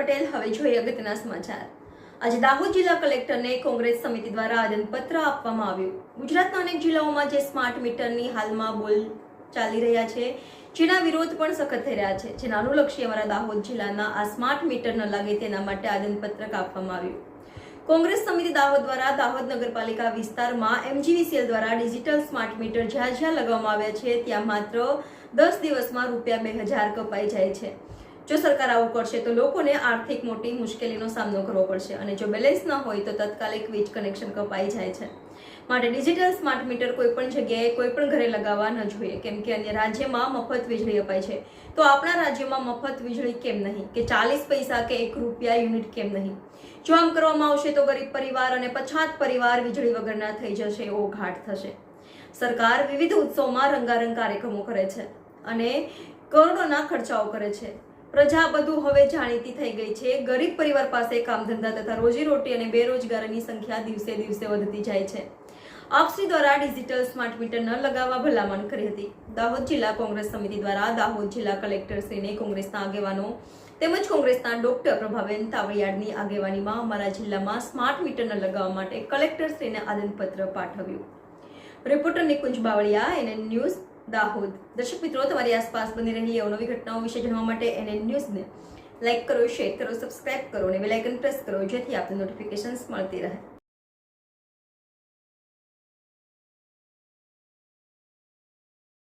પટેલ। હવે જોઈએ અગત્યના સમાચાર। આજે દાહોદ જિલ્લા કલેક્ટરને કોંગ્રેસ સમિતિ દ્વારા આવેદનપત્ર આપવામાં આવ્યું। ગુજરાતના અનેક જિલ્લાઓમાં જે સ્માર્ટ મીટરની હાલમાં બોલ ચાલી રહ્યા છે, જેના વિરોધ પણ સખત થઈ રહ્યા છે, જેના અનુલક્ષી અમારા દાહોદ જિલ્લાના આ સ્માર્ટ મીટર ન લાગે તેના માટે આવેદનપત્ર આપવામાં આવ્યું। કોંગ્રેસ સમિતિ દાહોદ દ્વારા દાહોદ નગરપાલિકા વિસ્તારમાં MGVCL દ્વારા ડિજિટલ સ્માર્ટ મીટર જ્યાં જ્યાં લગાવવામાં આવ્યા છે ત્યાં માત્ર 10 દિવસમાં ₹2000 કપાઈ જાય છે। જો સરકાર આવું કરશે તો લોકોને આર્થિક મોટી મુશ્કેલીનો સામનો કરવો પડશે અને જો બેલેન્સ ન હોય તો તાત્કાલિક વીજ કનેક્શન કપાઈ જાય છે। માટે ડિજિટલ સ્માર્ટ મીટર કોઈ પણ જગ્યાએ કોઈ પણ ઘરે લગાવવા ન જોઈએ, કેમ કે અન્ય રાજ્યમાં મફત વીજળી અપાય છે તો આપણા રાજ્યમાં મફત વીજળી કેમ નહીં, કે 40 પૈસા કે ₹1 યુનિટ કેમ નહીં। જો આમ કરવામાં આવશે તો ગરીબ પરિવાર અને પછાત પરિવાર વીજળી વગરના થઈ જશે, એવો ઘાટ થશે। સરકાર વિવિધ ઉત્સવમાં રંગારંગ કાર્યક્રમો કરે છે અને કરોડોના ખર્ચાઓ કરે છે। પ્રજા બધું હવે જાણીતી થઈ ગઈ છે। ગરીબ પરિવાર પાસે કામ ધંધા તથા રોજીરોટી અને બેરોજગારીની સંખ્યા દિવસે દિવસે વધતી જાય છે। આપશ્રી દ્વારા ડિજિટલ સ્માર્ટ મીટર ન લગાવવા ભલામણ કરી હતી। દાહોદ જિલ્લા કોંગ્રેસ સમિતિ દ્વારા દાહોદ જિલ્લા કલેક્ટરશ્રીને કોંગ્રેસના આગેવાનો તેમજ કોંગ્રેસના ડોક્ટર પ્રભાબેન તાવડિયાની આગેવાનીમાં અમારા જિલ્લામાં સ્માર્ટ મીટર ન લગાવવા માટે કલેક્ટરશ્રીને આવેદનપત્ર પાઠવ્યું। Reporter Nikunj Bavaliya, NN news, Dahod. દર્શક મિત્રો, તમારી આસપાસ બની રહેલી અવનવી ઘટનાઓ વિશે જાણવા માટે NN ન્યૂઝને લાઇક કરો, શેર કરો, સબસ્ક્રાઇબ કરો અને બેલ આઇકન પ્રેસ કરો, જેથી આપને નોટિફિકેશન્સ મળતી રહે।